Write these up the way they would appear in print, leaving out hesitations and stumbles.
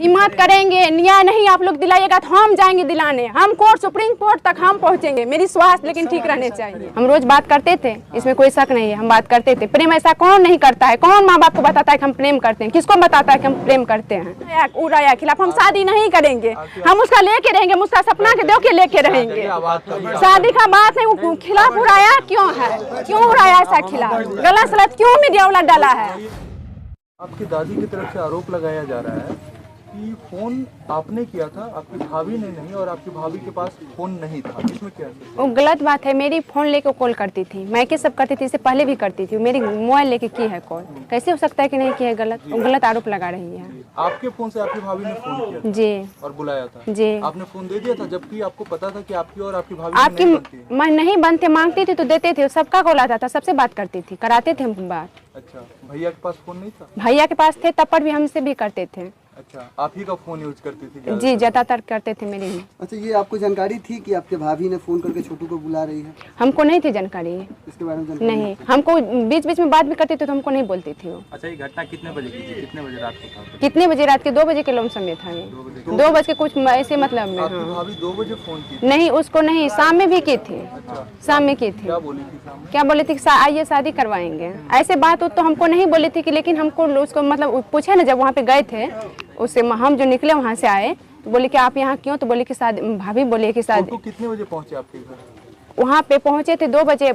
हिम्मत करेंगे, न्याय नहीं आप लोग दिलाइएगा तो हम जाएंगे दिलाने। हम कोर्ट सुप्रीम कोर्ट तक हम पहुंचेंगे। मेरी स्वास्थ्य लेकिन ठीक रहने चाहिए। हम रोज बात करते थे, इसमें कोई शक नहीं है, हम बात करते थे। प्रेम ऐसा कौन नहीं करता है? कौन माँ बाप को बताता है कि हम प्रेम करते हैं? किसको बताता है कि हम प्रेम करते हैं? उड़ाया खिलाफ हम शादी नहीं करेंगे, हम उसका लेके रहेंगे, उसका सपना के दो के लेके रहेंगे। शादी का बात नहीं, वो खिलाफ उड़ाया क्यों है? क्यों उड़ाया ऐसा खिलाफ? गलत सलत क्यों मीडिया वाला डाला है? आपकी दादी की तरफ से आरोप लगाया जा रहा है कि फोन आपने किया था, आपकी भाभी ने नहीं, और आपकी भाभी के पास फोन नहीं था। इसमें क्या है? वो गलत बात है। मेरी फोन लेके कॉल करती थी, मैं के सब करती थी, इससे पहले भी करती थी। मेरी मोबाइल लेके की है कॉल, कैसे हो सकता है कि नहीं की है? गलत, वो गलत आरोप लगा रही है। आपके फोन से आपकी भाभी ने फोन किया जी और बुलाया था जी। आपने फोन दे दिया था, जबकि आपको पता था कि आपकी और आपकी भाभी मैं नहीं बनते, मांगती थी तो देते थे। सबका कॉल आता था, सबसे बात करती थी, कराते थे हम बात। अच्छा, भैया के पास फोन नहीं था? भैया के पास थे, तब पर भी हमसे भी करते थे। अच्छा, आप ही का फोन यूज करती थी? जी, ज्यादातर करते थे मेरे ही। अच्छा, ये आपको जानकारी थी कि आपके भाभी ने फोन करके छोटू को बुला रही है? हमको नहीं थी जानकारी इसके बारे में जानकारी नहीं। हमको बीच बीच में बात भी करती थी तो हमको नहीं बोलती थी वो। अच्छा, ये घटना कितने बजे की थी? कितने बजे रात को था? कितने बजे? रात के 2 बजे के लमसम में था ये। 2 बज के कुछ ऐसे मतलब में। आपकी हाँ, भाभी 2 बजे फोन की? नहीं, उसको नहीं, शाम में भी की थी। शाम में की थी। क्या बोली थी शाम में? क्या बोली थी? आइए शादी करवाएंगे, ऐसे बात तो हमको नहीं बोली थी कि, लेकिन हमको उसको मतलब पूछे ना, जब वहाँ पे गए थे उससे, हम जो निकले वहाँ से आए तो बोले कि आप यहाँ क्यों? तो बोले कि शादी, भाभी बोले कि शादी। कितने बजे पहुँचे आपके घर? वहाँ पे पहुँचे थे 2 बजे।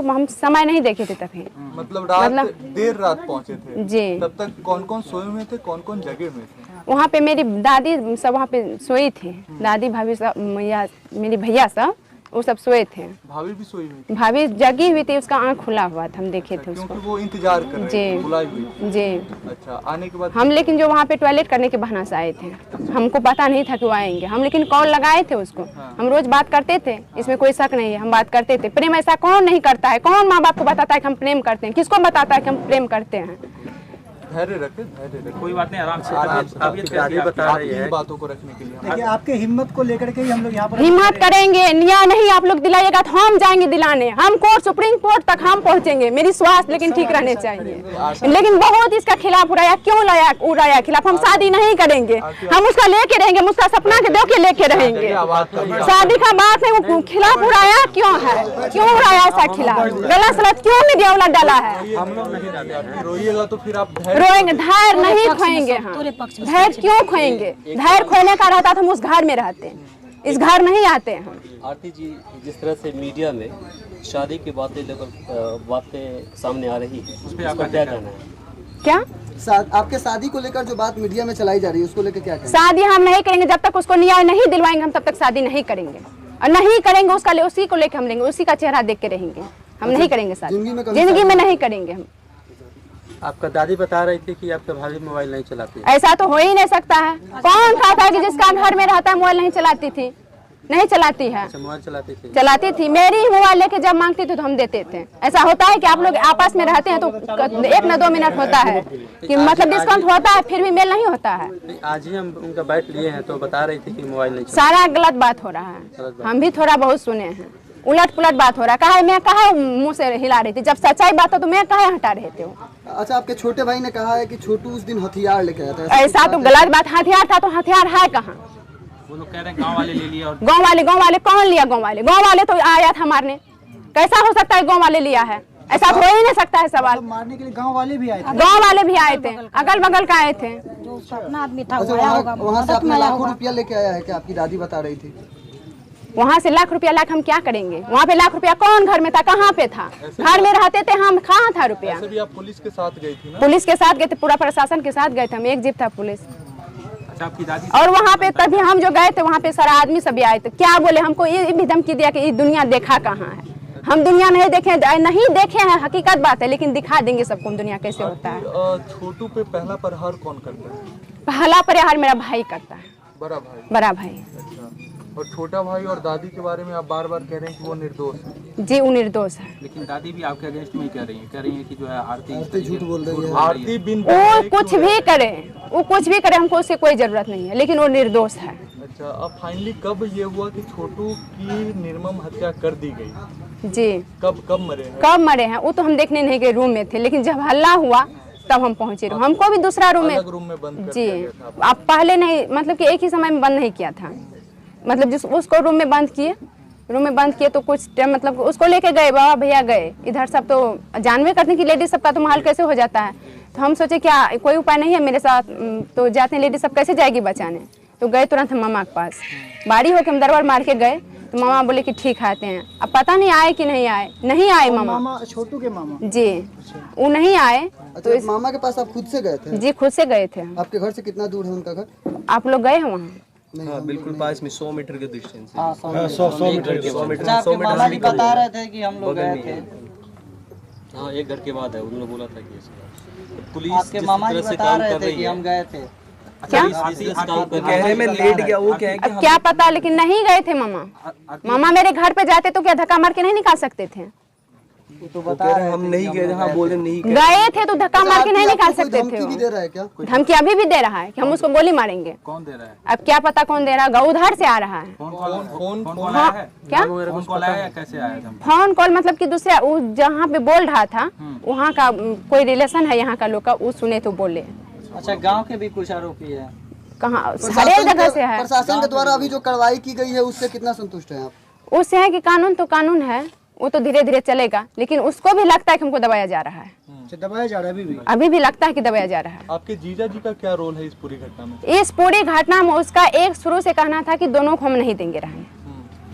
हम समय नहीं देखे थे तभी। मतलब रात, देर रात पहुँचे थे? जी। तब तक कौन कौन सोए हुए थे, कौन कौन जगे हुए थे? वहाँ पे मेरी दादी सब वहाँ पे सोई थी, दादी भाभी सब, या मेरी भैया सब, वो सब सोए थे। भाभी भी सोई हुई थी? भाभी जगी हुई थी, उसका आँख खुला हुआ था, हम देखे थे उसको। क्योंकि वो इंतजार कर रहे थे, बुलाई हुई। जी। अच्छा, आने के बाद हम लेकिन जो वहाँ पे टॉयलेट करने के बहाने से आए थे, हमको पता नहीं था कि वो आएंगे। हम लेकिन कॉल लगाए थे उसको। हम रोज बात करते थे, इसमें कोई शक नहीं है, हम बात करते थे। प्रेम ऐसा कौन नहीं करता है? कौन माँ बाप को बताता है कि हम प्रेम करते हैं? किसको बताता है कि हम प्रेम करते हैं? धैर्य रखे, धैर्य रखे, कोई बात नहीं, आराम से। दादी बता रही है बातों को रखने के लिए। देखिए, आपके हिम्मत को लेकर के ही हम लोग यहाँ पर हिम्मत करेंगे, न्याय नहीं आप लोग दिलाइएगा तो हम जाएंगे दिलाने। हम कोर्ट सुप्रीम कोर्ट तक हम पहुंचेंगे। मेरी स्वास्थ्य लेकिन ठीक रहने चाहिए। लेकिन बहुत इसका खिलाफ उड़ाया क्यों? उड़ाया खिलाफ हम शादी नहीं करेंगे, हम उसका लेके रहेंगे, उसका सपना के दो के लेके रहेंगे। शादी का बात नहीं, वो खिलाफ उड़ाया क्यों है? क्यों उड़ाया ऐसा खिलाफ? गलत सलत क्यों मीडिया वाला डाला है? हम लोग नहीं डाले। रोइएगा तो फिर आप रोएंगे, धैर्य नहीं खोएंगे हम। धैर्य क्यों खोएंगे? धैर्य खोने का रहता तो हम उस घर में रहते, इस घर नहीं आते हैं। आरती जी, जिस तरह से मीडिया में शादी की बातें लेकर बातें सामने आ रही है, उस पर आपका क्या कहना है? क्या आपके शादी को लेकर जो बात मीडिया में चलाई जा रही है, उसको लेकर क्या कहेंगे? शादी हम नहीं करेंगे जब तक उसको न्याय नहीं दिलवाएंगे, हम तब तक शादी नहीं करेंगे। और नहीं करेंगे उसका, उसी को लेकर हम लेंगे, उसी का चेहरा देख के रहेंगे। हम नहीं करेंगे शादी, जिंदगी में नहीं करेंगे हम। आपका दादी बता रही थी कि आपके भाभी मोबाइल नहीं चलाती है। ऐसा तो हो ही नहीं सकता है। कौन कहता है कि जिसका घर में रहता है मोबाइल नहीं चलाती थी? नहीं चलाती है। मोबाइल चलाती थी? चलाती थी। मेरी ही मोबाइल लेके जब मांगती थी तो हम देते थे। ऐसा होता है कि आप लोग आपस में रहते हैं तो 1 न 2 मिनट होता है कि मतलब डिस्काउंट होता है, फिर भी मेल नहीं होता है। आज ही हम उनका बैठ लिए हैं तो बता रही थी कि मोबाइल नहीं। सारा गलत बात हो रहा है, हम भी थोड़ा बहुत सुने हैं। उलट पुलट बात हो रहा है। कहा मैं कहा मुँह से हिला रही थी, जब सच्चाई बात हो तो मैं कहा हटा रहे थे। अच्छा, आपके छोटे भाई ने कहा है कि छोटू उस दिन हथियार लेके आया था। ऐसा तो गलत बात। हथियार था तो हथियार है कहाँ? वो लोग कह रहे हैं गांव वाले ले लिए। और गांव वाले कौन लिया? गांव वाले तो आया था मारने। कैसा हो सकता है गांव वाले लिया है? ऐसा हो ही नहीं सकता है। सवाल मारने के लिए गांव वाले भी आए थे। गांव वाले भी आए थे, अगल बगल का आए थे। जो सपना आदमी था वहाँ से आपने लाखों रुपया लेके आया है कि आपकी दादी बता रही थी? वहाँ से लाख रुपया हम क्या करेंगे? वहाँ पे लाख रुपया कौन घर में था? कहाँ पे था? घर में रहते थे हम, कहाँ था रुपया? भी आप पुलिस के साथ गई थी ना? पुलिस के साथ गए थे, पूरा प्रशासन के साथ गए थे हम। एक जीप था पुलिस। अच्छा, आपकी दादी और वहाँ पे तभी हम जो गए थे वहाँ पे सारा आदमी सभी आए थे। क्या बोले हमको? ये भी धमकी दिया कि ये दुनिया देखा कहाँ है। हम दुनिया नहीं देखे हैं, हकीकत बात है, लेकिन दिखा देंगे सबको दुनिया कैसे होता है। छोटू पे पहला प्रहार कौन करता है? पहला प्रहार मेरा भाई करता है। बड़ा भाई। अच्छा, और छोटा भाई और दादी के बारे में आप बार बार कह रहे हैं कि वो निर्दोष है। जी, वो निर्दोष है। लेकिन दादी भी आपके अगेंस्ट में कह रही है कि जो है आरती झूठ बोल रही है। आरती बिन वो कुछ भी करे, हमको उससे कोई जरूरत नहीं है, लेकिन वो निर्दोष है। अच्छा, अब फाइनली कब ये हुआ कि छोटू की निर्मम हत्या कर दी गई? जी। कब मरे हैं? वो तो हम देखने नहीं गए, रूम में थे। लेकिन जब हल्ला हुआ तब हम पहुंचे रूम। हमको भी दूसरा रूम में अलग रूम में बंद कर जी दिया गया था आपको। आप पहले नहीं, मतलब कि एक ही समय में बंद नहीं किया था, मतलब जिस उसको रूम में बंद किए तो कुछ टाइम मतलब उसको लेके गए, बाबा भैया गए, इधर सब तो जानवे करते कि लेडीज सबका तो माहौल कैसे हो जाता है। तो हम सोचे क्या कोई उपाय नहीं है मेरे साथ, तो जाते हैं लेडीज सब कैसे जाएगी बचाने। तो गए तुरंत हम मामा के पास, बारी होके हम दरबार मार के गए। तो मामा बोले कि ठीक आते हैं। अब पता नहीं आए कि नहीं आए, नहीं आए मामा। मामा छोटू के मामा जी वो नहीं आए। अच्छा, मामा के पास आप खुद से गए थे? जी खुद से गए थे। आपके घर से कितना दूर है उनका घर? आप लोग गए हैं वहाँ? नहीं, बिल्कुल पास में 100 मीटर के डिस्टेंस है। 100 मीटर के 100 मीटर आपके मामा जी बता रहे थे कि हम लोग गए थे। हाँ एक घर के बाद है, उन्होंने बोला था कि पुलिस आपके मामा जी बता रहे थे कि हम गए थे। क्या कहने में लेट गया वो क्या है अब क्या पता, लेकिन नहीं गए थे मामा। मामा मेरे घर पे जाते तो क्या धक्का मार के नहीं निकाल सकते थे? तो बता रहे हम नहीं गए, हाँ बोले नहीं गए थे तो धक्का मार के नहीं निकाल आपको कोई सकते धमकी भी थे। दे रहा है क्या? धमकी अभी भी दे रहा है कि हम उसको गोली मारेंगे। कौन दे रहा है? अब क्या पता कौन दे रहा है, उधर से आ रहा है। फोन हाँ, क्या फोन कॉल आया या कैसे आया था? फोन कॉल मतलब कि दूसरे जहाँ पे बोल रहा था वहाँ का कोई रिलेशन है यहाँ का लोग का, वो सुने तो बोले। अच्छा, गांव के भी कुछ आरोपी है? कहाँ, हर एक जगह से है। प्रशासन के द्वारा अभी जो कार्रवाई की गई है उससे कितना संतुष्ट है आप? उससे है कि कानून तो कानून है, वो तो धीरे धीरे चलेगा, लेकिन उसको भी लगता है कि हमको दबाया जा रहा है। दबाया जा रहा है अभी भी लगता है कि दबाया जा रहा है। आपके जीजा जी का क्या रोल है इस पूरी घटना में? इस पूरी घटना में उसका एक शुरू से कहना था कि दोनों को हम नहीं देंगे रहने।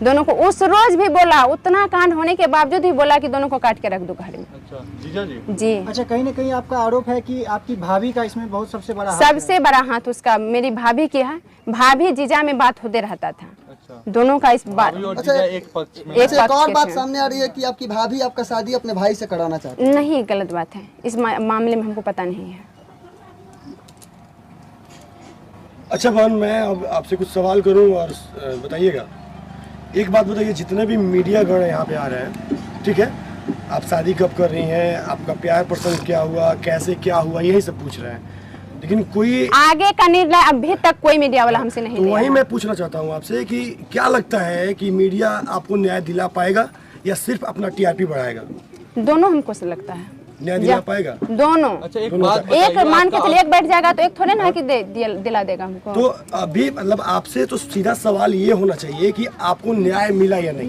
दोनों को उस रोज भी बोला, उतना कांड होने के बावजूद भी बोला कि दोनों को काट के रख दो घर में। अच्छा जीजा जी। जी अच्छा, कहीं ना कहीं आपका आरोप है कि आपकी भाभी का इसमें बहुत सबसे बड़ा हाथ सबसे बड़ा हाथ उसका, मेरी भाभी की है। भाभी जीजा में बात होते रहता था, अच्छा दोनों का इस बात भाभी और अच्छा, जीजा एक पक्ष में। एक अच्छा, एक पक्ष और के बात थे। सामने आ रही है कि आपकी भाभी आपका शादी अपने भाई से कराना चाहती है। नहीं, गलत बात है, इस मामले में हमको पता नहीं है। अच्छा बहन, मैं अब आपसे कुछ सवाल करूं और बताइएगा। एक बात बताइए, जितने भी मीडिया गण यहाँ पे आ रहे हैं, ठीक है, आप शादी कब कर रही हैं, आपका प्यार प्रसंग क्या हुआ, कैसे क्या हुआ, यही सब पूछ रहे हैं, लेकिन कोई आगे का निर्णय अभी तक कोई मीडिया वाला हमसे नहीं तो लिया वही है। मैं पूछना चाहता हूँ आपसे कि क्या लगता है कि मीडिया आपको न्याय दिला पाएगा या सिर्फ अपना टीआरपी बढ़ाएगा? दोनों हमको से लगता है न्याय दिला पाएगा? दोनों। अच्छा एक बात एक बताइए, मान के आपका- चलिए, एक बैठ जाएगा तो एक थोड़े ना कि दिला देगा हमको। तो अभी मतलब आपसे तो सीधा सवाल ये होना चाहिए कि आपको न्याय मिला या नहीं,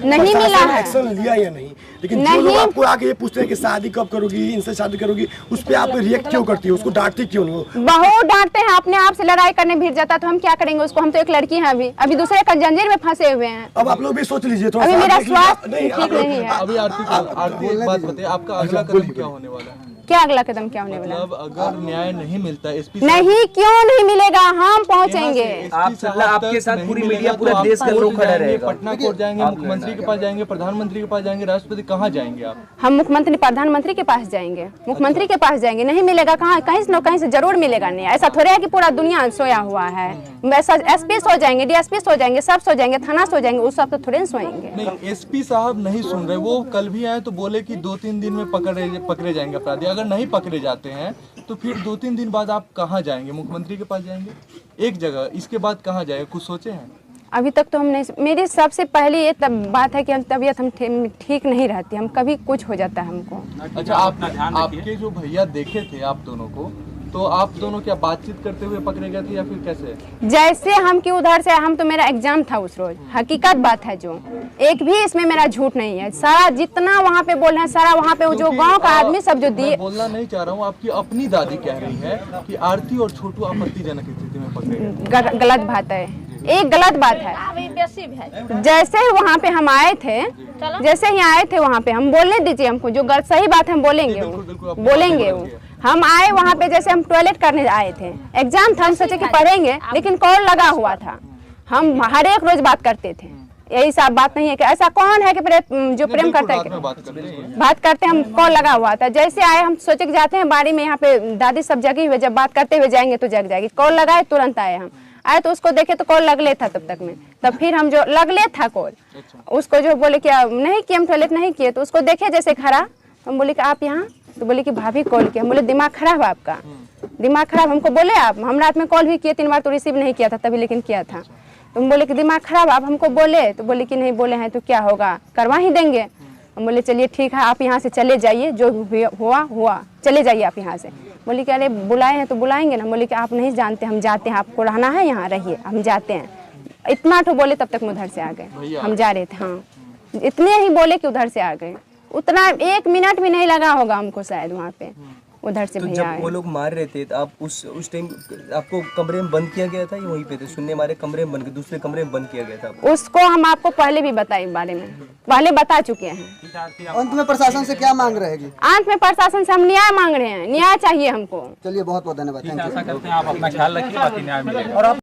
नहीं मिला है। एक्शन लिया या नहीं। लेकिन जो नहीं। लोग आपको आके ये पूछते हैं कि शादी कब करोगी, इनसे शादी करोगी, उस पर आप रिएक्ट क्यों करती है, उसको डांटती क्यों नहीं? बहुत डांटते हैं, अपने आप से लड़ाई करने भीड़ जाता तो हम क्या करेंगे उसको? हम तो एक लड़की हैं, अभी दूसरे का जंजीर में फंसे हुए हैं। अब आप लोग भी सोच लीजिए थोड़ा अभी सा, मेरा आप देख लीजिए। स्वास्थ्य नहीं, आप ठीक लोग- नहीं है। अभी आरती एक बात बताइए, आपका अगला कदम क्या होने वाला है? क्या अगला कदम क्या होने वाला है? मतलब अगर न्याय नहीं मिलता एसपी नहीं, क्यों नहीं मिलेगा? हम पहुंचेंगे। आपके साथ पूरी मीडिया, पूरा देश का लोग खड़ा रहेगा। पटना कोर्ट जाएंगे, मुख्यमंत्री के पास जाएंगे, प्रधानमंत्री के पास जाएंगे, राष्ट्रपति, कहाँ जाएंगे आप? हम मुख्यमंत्री प्रधानमंत्री के पास जाएंगे, मुख्यमंत्री के पास जाएंगे। नहीं मिलेगा कहाँ? कहीं से जरूर मिलेगा। नहीं, ऐसा थोड़ा है कि पूरा दुनिया सोया हुआ है। ऐसा एसपी सो जाएंगे, डीएसपी सो जाएंगे, सब सो जाएंगे, थाना सो जाएंगे, उस सब तो थोड़े सोएंगे। नहीं, एसपी साहब नहीं सुन रहे। वो कल भी आए तो बोले कि 2-3 दिन में पकड़े जाएंगे अपराधी। अगर नहीं पकड़े जाते हैं तो फिर 2-3 दिन बाद आप कहाँ जाएंगे? मुख्यमंत्री के पास जाएंगे एक जगह, इसके बाद कहाँ जाएंगे? कुछ सोचे हैं? अभी तक तो हम नहीं। मेरी सबसे पहली ये बात है कि तबीयत हम ठीक नहीं रहती, हम कभी कुछ हो जाता है हमको। अच्छा, आपके जो भैया देखे थे आप दोनों को, तो आप दोनों क्या बातचीत करते हुए पकड़े गए थे या फिर कैसे? जैसे हम कि उधर से हम तो मेरा एग्जाम था उस रोज, हकीकत बात है जो, एक भी इसमें मेरा झूठ नहीं है। सारा जितना वहाँ पे बोल रहे हैं, सारा वहाँ पे जो गांव का आदमी सब जो दिए। बोलना नहीं चाह रहा हूँ, आपकी अपनी दादी कह रही है कि आरती और छोटू आपत्तिजनक स्थिति में पकड़े गए। गलत बात है, एक गलत बात है। जैसे ही वहाँ पे हम आए थे, वहाँ पे हम बोलने दीजिए हमको, जो गलत सही बात हम बोलेंगे, बोलेंगे वो। हम आए वहाँ पे, जैसे हम टॉयलेट करने आए थे, एग्जाम था, हम सोचे कि पढ़ेंगे, लेकिन कॉल लगा हुआ था। हम हर एक रोज बात करते थे, यही सब बात नहीं है कि ऐसा कौन है कि जो प्रेम करता है, बात करते हम, कॉल लगा हुआ था। जैसे आए हम सोचे कि जाते हैं बाड़ी में, यहाँ पे दादी सब जगी हुई, जब बात करते हुए जाएंगे तो जग जाएगी। कॉल लगाए, तुरंत आए। हम आए तो उसको देखे तो कॉल लगले था तब तक में, तब फिर हम जो लगले था कॉल, उसको जो बोले कि नहीं कि हम टॉयलेट नहीं किए, तो उसको देखे जैसे खड़ा, हम बोले कि आप यहाँ, तो बोले कि भाभी कॉल किया। हम बोले दिमाग खराब है आपका? दिमाग खराब हमको बोले आप? हम रात में कॉल भी किए 3 बार, तो रिसीव नहीं किया था तभी, लेकिन किया था। तो हम बोले कि दिमाग खराब, आप हमको बोले? तो बोले कि नहीं बोले हैं तो क्या होगा, करवा ही देंगे। हम बोले चलिए ठीक है, आप यहाँ से चले जाइए, जो हुआ हुआ, चले जाइए आप यहाँ से। बोली कि अरे बुलाए हैं तो बुलाएंगे ना। बोली कि आप नहीं जानते, हम जाते हैं, आपको रहना है यहाँ रहिए, हम जाते हैं। इतना तो बोले, तब तक हम उधर से आ गए। हम जा रहे थे, हाँ, इतने ही बोले कि उधर से आ गए। उतना 1 मिनट भी नहीं लगा होगा हमको शायद वहाँ पे, उधर से तो भैया जब वो लोग मार रहे थे तो आप उस टाइम आपको कमरे में बंद किया गया था या वहीं पे थे? सुनने हमारे कमरे में बंद, दूसरे कमरे में बंद किया गया था आपको? उसको हम आपको पहले भी बताए बारे में, पहले बता चुके हैं। अंत में प्रशासन से क्या मांग रहेगी? अंत में प्रशासन से हम न्याय मांग रहे हैं, न्याय चाहिए हमको। चलिए बहुत बहुत धन्यवाद, थैंक यू। आशा करते हैं आप अपना ख्याल रखिए, बाकी न्याय मिलेगा।